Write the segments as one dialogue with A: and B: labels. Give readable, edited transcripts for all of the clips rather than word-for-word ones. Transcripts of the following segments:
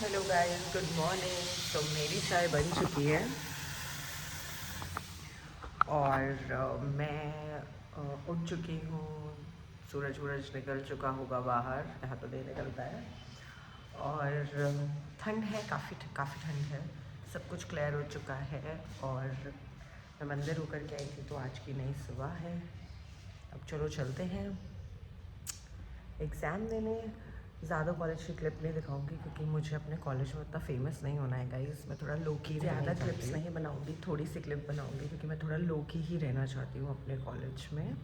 A: Hello guys, good morning. तो मेरी चाय बन चुकी है और मैं उठ चुकी हूँ। सूरज वूरज निकल चुका होगा बाहर, यहाँ तो नहीं निकलता है। और ठंड है, काफ़ी ठंड है। सब कुछ क्लियर हो चुका है और मैं मंदिर होकर के आई थी, तो आज की नई सुबह है। अब चलो चलते हैं एग्ज़ाम देने। ज़्यादा कॉलेज की क्लिप नहीं दिखाऊंगी क्योंकि मुझे अपने कॉलेज में उतना फेमस नहीं होना है गाइस। मैं थोड़ा लो की, ज़्यादा क्लिप्स नहीं बनाऊंगी, थोड़ी सी क्लिप बनाऊंगी क्योंकि मैं थोड़ा लो की ही रहना चाहती हूँ अपने कॉलेज में।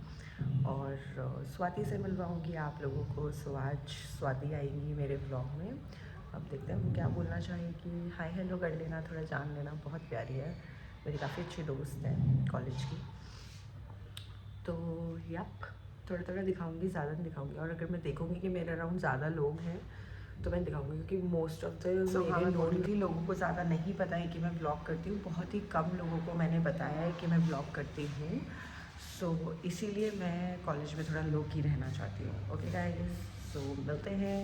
A: और स्वाति से मिलवाऊंगी आप लोगों को। सो आज स्वाति आएंगी मेरे ब्लॉग में। अब देखते हैं वो क्या बोलना चाहेगी। हाय हेलो कर लेना, थोड़ा जान लेना। बहुत प्यारी है, मेरी काफ़ी अच्छी दोस्त है कॉलेज की। तो यप, थोड़ा थोड़ा दिखाऊंगी, ज़्यादा नहीं दिखाऊंगी। और अगर मैं देखूंगी कि मेरे अराउंड ज़्यादा लोग हैं तो मैं दिखाऊंगी, क्योंकि मोस्ट ऑफ द मेरे नोन भी लोगों को ज़्यादा नहीं पता है कि मैं ब्लॉग करती हूँ। बहुत ही कम लोगों को मैंने बताया है कि मैं ब्लॉग करती हूँ। सो इसीलिए मैं कॉलेज में थोड़ा लो की रहना चाहती हूँ। ओके गाइस, सो मिलते हैं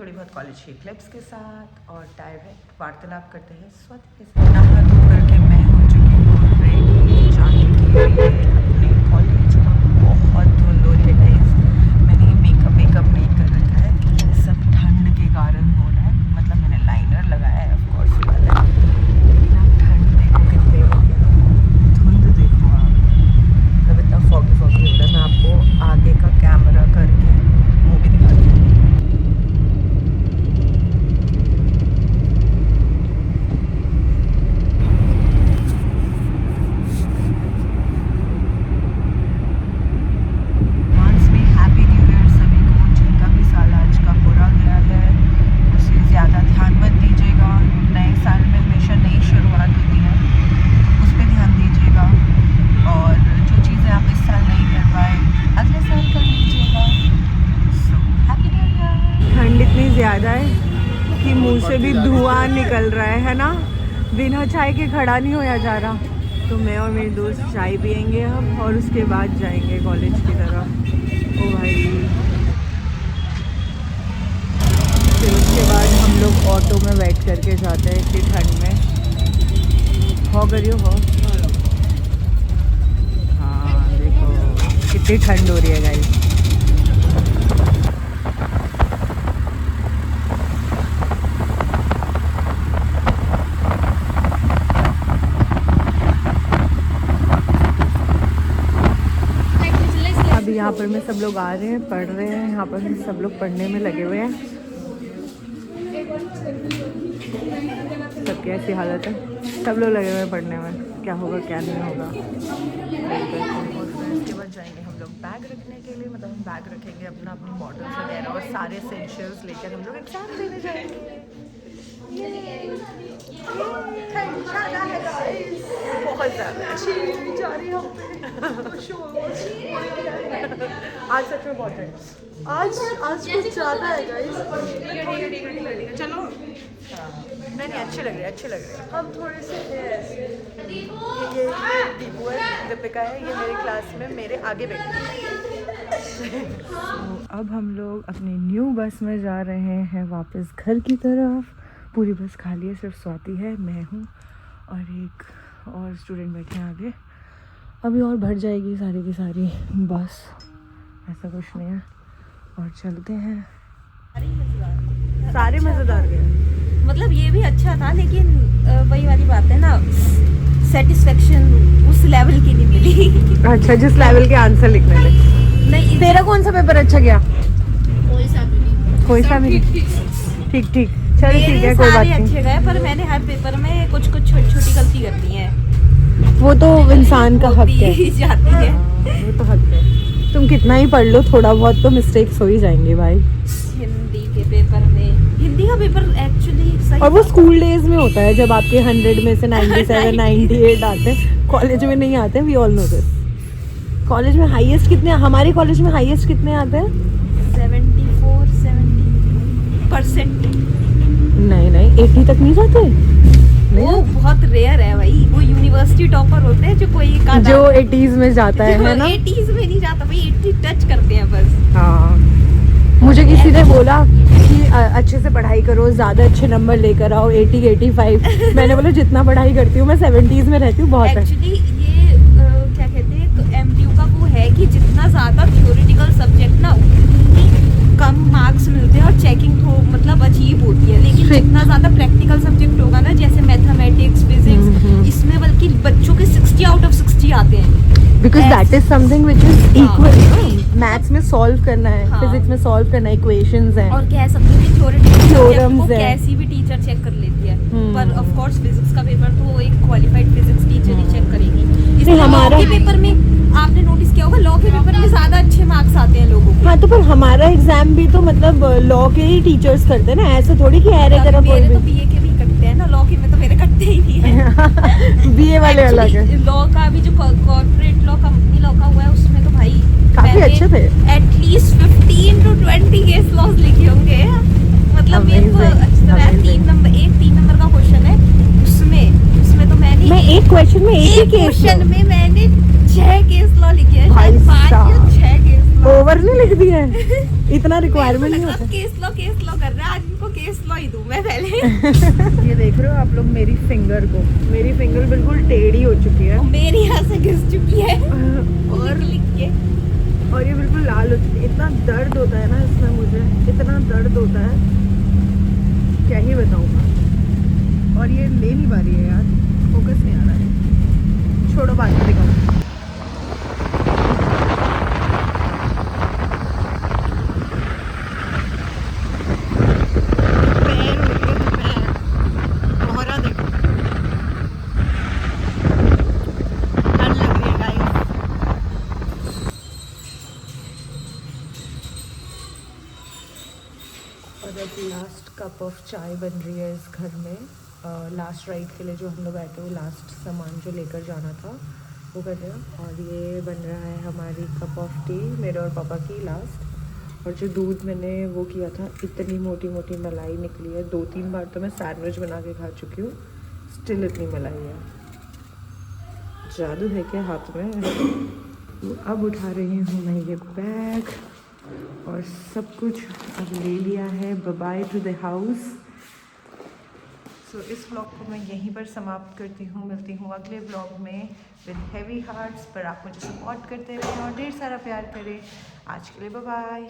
A: थोड़ी बहुत कॉलेज की क्लिप्स के साथ और डायरेक्ट वार्तालाप करते हैं स्वाति के साथ। नहा धो करके मैं हो चुकी हूँ रेडी जाने के लिए अपने कॉलेज में। बहुत धुंध हो रही है गाइस। मैंने मेकअप नहीं कर रखा है क्योंकि ये सब ठंड के कारण हो रहा है। मतलब मैंने लाइनर लगाया है, ऑफ कोर्स बात है, लेकिन आप ठंड देखो कितनी हो रही है, धुंध देखो आप। मतलब इतना फॉगी हो रहा है। मैं आपको आगे का कैमरा करके वो भी दिखाती हूँ। ज़्यादा है कि मुंह से भी धुआं निकल रहा है ना। बिना चाय के खड़ा नहीं होया जा रहा। तो मैं और मेरी दोस्त चाय पियेंगे अब और उसके बाद जाएंगे कॉलेज की तरफ। ओ भाई, फिर उसके बाद हम लोग ऑटो में बैठ करके जाते हैं इतनी ठंड में। हो करियो हो। हाँ देखो कितनी ठंड हो रही है गाइस। यहाँ पर में सब लोग आ रहे हैं, पढ़ रहे हैं। यहाँ पर सब लोग पढ़ने में लगे हुए हैं। सबकी ऐसी हालत है, सब लोग लगे हुए हैं पढ़ने में। क्या होगा क्या नहीं होगा। और फिर इसके बाद जाएंगे हम लोग बैग रखने के लिए। मतलब हम बैग रखेंगे अपना, अपनी बॉटल्स वगैरह और सारे एसेंशियल्स लेकर हम लोग एग्जाम देने जाएंगे। बहुत ज़्यादा जा रही हूँ आज। सच में बहुत है आज कुछ ज़्यादा है गाइस। चलो नहीं अच्छे लग रहे हैं। हम थोड़े से ये दीपू है, दीपिका है, ये मेरी क्लास में मेरे आगे बैठी है। अब हम लोग अपनी न्यू बस में जा रहे हैं वापस घर की तरफ। पूरी बस खाली है, सिर्फ स्वाति है, मैं हूँ और एक और स्टूडेंट बैठे हैं आगे। अभी और भर जाएगी सारी की सारी बस, ऐसा कुछ नहीं है। और चलते हैं। सारे मज़ेदार गए।
B: मतलब ये भी अच्छा था, लेकिन वही वाली बात है ना, सेटिस्फेक्शन उस लेवल की नहीं मिली।
A: अच्छा, जिस लेवल के आंसर लिखने लगे।
B: नहीं,
A: तेरा कौन सा पेपर अच्छा गया? कोई सा भी ठीक। चलो ठीक है, कोई बात नहीं।
B: अच्छे गए, पर मैंने हर पेपर में कुछ छोटी गलती कर दी है।
A: वो तो इंसान का हक है।
B: जाती है।
A: वो तो हक है। तुम कितना ही पढ़ लो, थोड़ा बहुत तो मिस्टेक्स हो ही जाएंगे भाई।
B: हिंदी के पेपर में, हिंदी का पेपर एक्चुअली सही।
A: और वो स्कूल डेज में होता है जब आपके 100 में से 97 98 आते हैं। कॉलेज में नहीं आते, we all know this. College में हाईएस्ट कितने, हमारे कॉलेज में हाईएस्ट कितने आते हैं?
B: 74-70%।
A: नहीं 80 तक नहीं जाते।
B: वो बहुत रेयर है भाई। वो यूनिवर्सिटी टॉपर होते हैं जो कोई
A: जो 80s में जाता है ना।
B: 80s में नहीं जाता भाई, 80 टच करते हैं बस।
A: हाँ
C: मुझे किसी ने बोला कि अच्छे से पढ़ाई करो, ज़्यादा अच्छे नंबर लेकर आओ, 80 85। मैंने बोला जितना पढ़ाई करती हूँ मैं 70s में रहती हूँ, बहुत है।
B: एक्चुअली ये क्या कहते हैं, एमटीयू का वो है कि जितना ज़्यादा थ्योरेटिकल सब्जेक्ट ना उतनी कम मार्क्स मिलते हैं और चेकिंग तो मतलब अजीब होती है, लेकिन
C: Strict.
B: जितना ज़्यादा प्रैक्टिकल सब्जेक्ट होगा ना, जैसे मैथमेटिक्स, फिजिक्स, इसमें बल्कि बच्चों के 60 आउट ऑफ 60 आते हैं।
C: Because that is something which is
B: हाँ।
C: इक्वल। मैथ्स में सॉल्व करना है,
B: हाँ।
C: फिजिक्स में सॉल्व करना है, इक्वेशंस हैं।
B: और कह सकते हैं कि थ्योरेटिकल सब्जेक्ट
C: Theorems
B: को
C: है।
B: कैसी भी टीचर चेक कर लेती है, पर ऑफ कोर्स फिजिक्स का पेपर तो एक क्वालिफाइड फिजिक्स टीचर ही चेक करेगी। इसलिए लॉ
C: हमारा-
B: के पेपर में आपने नोटिस किया होगा, लॉ के पेपर में ज़्यादा अच्छे मार्क्स आते हैं लोगों के।
C: हाँ, तो पर हमारा एग्जाम भी तो मतलब लॉ के ही टीचर्स करते हैं ना, ऐसे थोड़ी कि अरे तेरा कोई
B: मेरे तो
C: भी
B: बीए के भी कटते हैं ना, लॉ के में तो मेरे कटते ही नहीं है।
C: बीए वाले अलग है।
B: लॉ का भी जो कॉर्पोरेट लॉ, कंपनी लॉ का हुआ है, उसमें तो भाई
C: काफी अच्छे थे।
B: एटलीस्ट 15 to 20 केस लॉस लिखे होंगे। मतलब मेरे को
C: Amazing,
B: अच्छी तरह
C: amazing।
B: 3 नंबर का क्वेश्चन है, उसमें तो मैंने
C: मैं एक क्वेश्चन में एक ही केस
B: क्वेश्चन में मैंने 6 केस लॉ लिखे हैं,
C: भाई
B: शायद 5 या
C: साहब।
B: 6 केस लॉ।
C: ओवर नहीं लिख दिया है, इतना रिक्वायरमेंट नहीं होता।
B: केस लॉ कर रहा है, आज इनको केस लॉ ही दूं मैं पहले।
C: ये देख रहे हो आप लोग मेरी फिंगर को, मेरी फिंगर बिल्कुल टेढ़ी हो चुकी है
B: मेरी यहाँ से घिस चुकी है
C: और
B: लिख के।
C: और ये बिल्कुल लाल हो चुकी है। इतना दर्द होता है ना इसमें, मुझे इतना दर्द होता है, क्या ही बताऊँ। और ये ले नहीं पा रही है यार, फोकस नहीं आ रहा है। छोड़ो, बाद में दिखाऊँ। और अब लास्ट कप ऑफ चाय बन रही है इस घर में। लास्ट राइड के लिए जो हम लोग आए थे, वो लास्ट सामान जो लेकर जाना था वो कर रहे हैं। और ये बन रहा है हमारी कप ऑफ टी, मेरे और पापा की लास्ट। और जो दूध मैंने वो किया था, इतनी मोटी मोटी मलाई निकली है। 2-3 बार तो मैं सैंडविच बना के खा चुकी हूँ, स्टिल इतनी मलाई है। जादू है क्या हाथ में। तो अब उठा रही हूँ मैं ये बैग और सब कुछ अब ले लिया है। Bye to the house. So इस व्लॉग को मैं यहीं पर समाप्त करती हूँ। मिलती हूँ अगले व्लॉग में विद हैवी हार्ट्स। पर आप मुझे सपोर्ट करते रहें और ढेर सारा प्यार करें। आज के लिए बाय बाय।